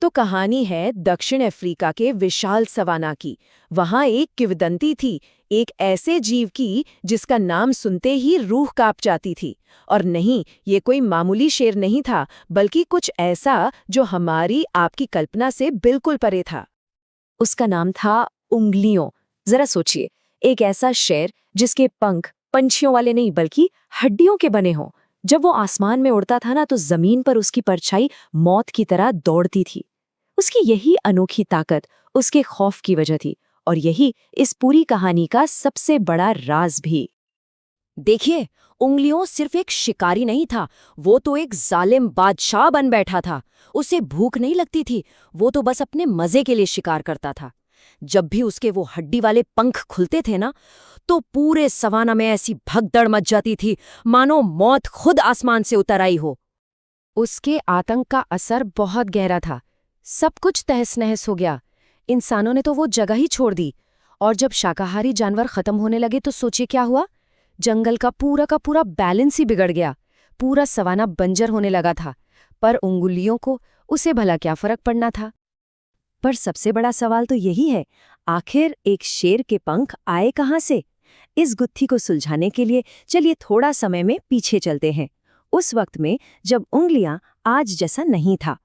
तो कहानी है दक्षिण अफ्रीका के विशाल सवाना की। वहां एक किंवदंती थी, एक ऐसे जीव की जिसका नाम सुनते ही रूह कांप जाती थी। और नहीं, ये कोई मामूली शेर नहीं था, बल्कि कुछ ऐसा जो हमारी आपकी कल्पना से बिल्कुल परे था। उसका नाम था उंगलियों। जरा सोचिए, एक ऐसा शेर जिसके पंख पंछियों वाले नहीं बल्कि हड्डियों के बने हों। जब वो आसमान में उड़ता था ना, तो जमीन पर उसकी परछाई मौत की तरह दौड़ती थी। उसकी यही अनोखी ताकत उसके खौफ की वजह थी, और यही इस पूरी कहानी का सबसे बड़ा राज भी। देखिए, उंगलियों सिर्फ एक शिकारी नहीं था, वो तो एक जालिम बादशाह बन बैठा था। उसे भूख नहीं लगती थी, वो तो बस अपने मजे के लिए शिकार करता था। जब भी उसके वो हड्डी वाले पंख खुलते थे ना, तो पूरे सवाना में ऐसी भगदड़ मच जाती थी, मानो मौत खुद आसमान से उतर आई हो। उसके आतंक का असर बहुत गहरा था। सब कुछ तहस-नहस हो गया। इंसानों ने तो वो जगह ही छोड़ दी। और जब शाकाहारी जानवर खत्म होने लगे तो सोचिए क्या हुआ। जंगल का पूरा बैलेंस ही बिगड़ गया। पूरा सवाना बंजर होने लगा था। पर उंगलियों को उसे भला क्या फर्क पड़ना था। पर सबसे बड़ा सवाल तो यही है, आखिर एक शेर के पंख आए कहाँ से? इस गुत्थी को सुलझाने के लिए चलिए थोड़ा समय में पीछे चलते हैं, उस वक्त में जब उंगलियां आज जैसा नहीं था।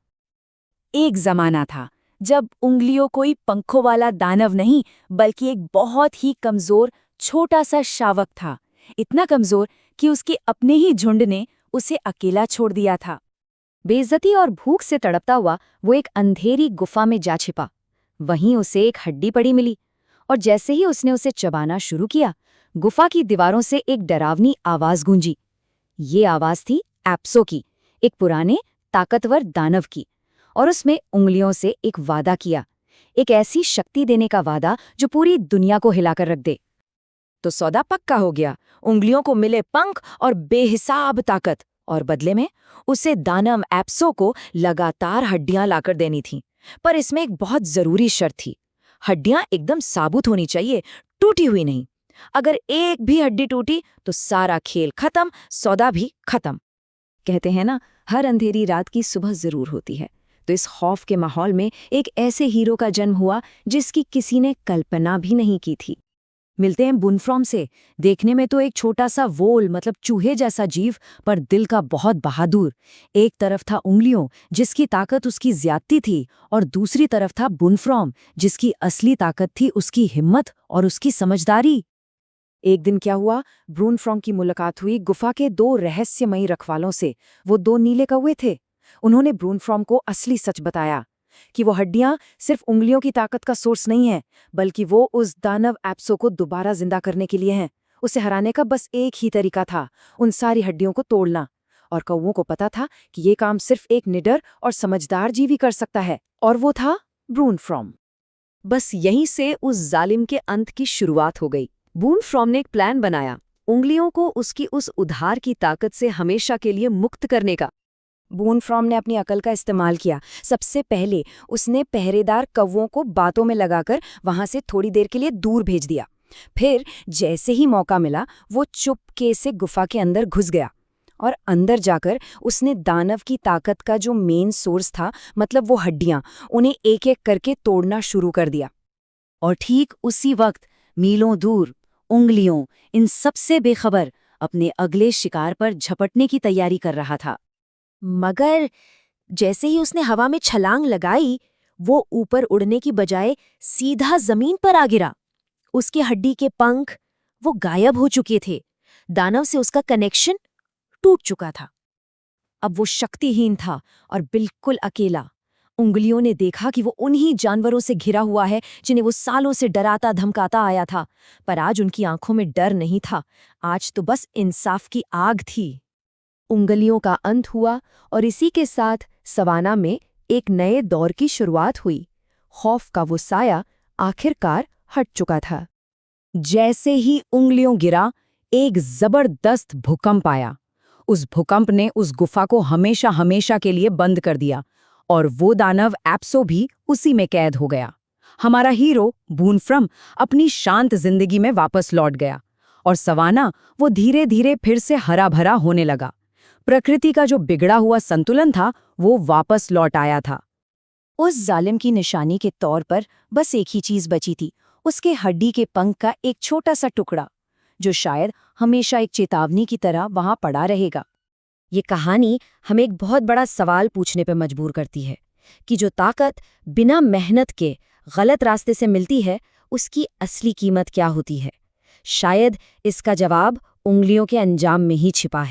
एक जमाना था जब उंगलियों कोई पंखों वाला दानव नहीं, बल्कि एक बहुत ही कमजोर छोटा सा शावक था। इतना कमजोर कि उसके अपने ही झुंड ने उसे अकेला छोड़ दिया था। बेइज्जती और भूख से तड़पता हुआ वो एक अंधेरी गुफा में जा छिपा। वहीं उसे एक हड्डी पड़ी मिली, और जैसे ही उसने उसे चबाना शुरू किया, गुफा की दीवारों से एक डरावनी आवाज गूंजी। ये आवाज थी एप्सो की, एक पुराने ताकतवर दानव की। और उसमें उंगलियों से एक वादा किया, एक ऐसी शक्ति देने का वादा जो पूरी दुनिया को हिलाकर रख दे। तो सौदा पक्का हो गया। उंगलियों को मिले पंख और बेहिसाब ताकत, और बदले में उसे दानव एप्सो को लगातार हड्डियां लाकर देनी थीं। पर इसमें एक बहुत जरूरी शर्त थी। हड्डियां एकदम साबुत होनी चाहिए, टूटी हुई नहीं। अगर एक भी हड्डी टूटी तो सारा खेल खत्म, सौदा भी खत्म। कहते हैं ना, हर अंधेरी रात की सुबह जरूर होती है। तो इस खौफ के माहौल में एक ऐसे हीरो का जन्म हुआ जिसकी किसी ने कल्पना भी नहीं की थी। मिलते हैं बुनफ्रॉम से। देखने में तो एक छोटा सा वोल मतलब चूहे जैसा जीव, पर दिल का बहुत बहादुर। एक तरफ था उंगलियों जिसकी ताकत उसकी ज्यादती थी, और दूसरी तरफ था बुनफ्रॉम जिसकी असली ताकत थी उसकी हिम्मत और उसकी समझदारी। एक दिन क्या हुआ, ब्रूनफ्रॉम की मुलाकात हुई गुफा के दो रहस्यमयी रखवालों से। वो दो नीले कौवे थे। उन्होंने ब्रूनफ्रॉम को असली सच बताया कि वो हड्डियां सिर्फ उंगलियों की ताकत का सोर्स नहीं है, बल्कि वो उस दानव एप्सो को दोबारा जिंदा करने के लिए हैं। उसे हराने का बस एक ही तरीका था, उन सारी हड्डियों को तोड़ना। और कौवों को पता था कि ये काम सिर्फ एक निडर और समझदार जीव ही कर सकता है, और वो था ब्रूनफ्रॉम। बस यहीं से उस जालिम के अंत की शुरुआत हो गई। ब्रूनफ्रॉम ने एक प्लान बनाया, उंगलियों को उसकी उस उधार की ताकत से हमेशा के लिए मुक्त करने का। ब्रूनफ्रॉम ने अपनी अकल का इस्तेमाल किया। सबसे पहले उसने पहरेदार कौवों को बातों में लगाकर वहां से थोड़ी देर के लिए दूर भेज दिया। फिर जैसे ही मौका मिला, वो चुपके से गुफा के अंदर घुस गया, और अंदर जाकर उसने दानव की ताकत का जो मेन सोर्स था, मतलब वो हड्डियां, उन्हें एक एक करके तोड़ना शुरू कर दिया। और ठीक उसी वक्त मीलों दूर उंगलियों इन सबसे बेखबर अपने अगले शिकार पर झपटने की तैयारी कर रहा था। मगर जैसे ही उसने हवा में छलांग लगाई, वो ऊपर उड़ने की बजाय सीधा जमीन पर आ गिरा। उसकी हड्डी के पंख वो गायब हो चुके थे। दानव से उसका कनेक्शन टूट चुका था। अब वो शक्तिहीन था और बिल्कुल अकेला। उंगलियों ने देखा कि वो उन्हीं जानवरों से घिरा हुआ है जिन्हें वो सालों से डराता धमकाता आया था। पर आज उनकी आंखों में डर नहीं था, आज तो बस इंसाफ की आग थी। उंगलियों का अंत हुआ, और इसी के साथ सवाना में एक नए दौर की शुरुआत हुई। खौफ का वो साया आखिरकार हट चुका था। जैसे ही उंगलियों गिरा, एक जबरदस्त भूकंप आया। उस भूकंप ने उस गुफा को हमेशा हमेशा के लिए बंद कर दिया, और वो दानव एप्सो भी उसी में कैद हो गया। हमारा हीरो ब्रूनफ्रॉम अपनी शांत जिंदगी में वापस लौट गया, और सवाना वो धीरे धीरे फिर से हरा भरा होने लगा। प्रकृति का जो बिगड़ा हुआ संतुलन था वो वापस लौट आया था। उस जालिम की निशानी के तौर पर बस एक ही चीज बची थी, उसके हड्डी के पंख का एक छोटा सा टुकड़ा, जो शायद हमेशा एक चेतावनी की तरह वहां पड़ा रहेगा। ये कहानी हमें एक बहुत बड़ा सवाल पूछने पर मजबूर करती है कि जो ताकत बिना मेहनत के गलत रास्ते से मिलती है, उसकी असली कीमत क्या होती है। शायद इसका जवाब उंगलियों के अंजाम में ही छिपा है।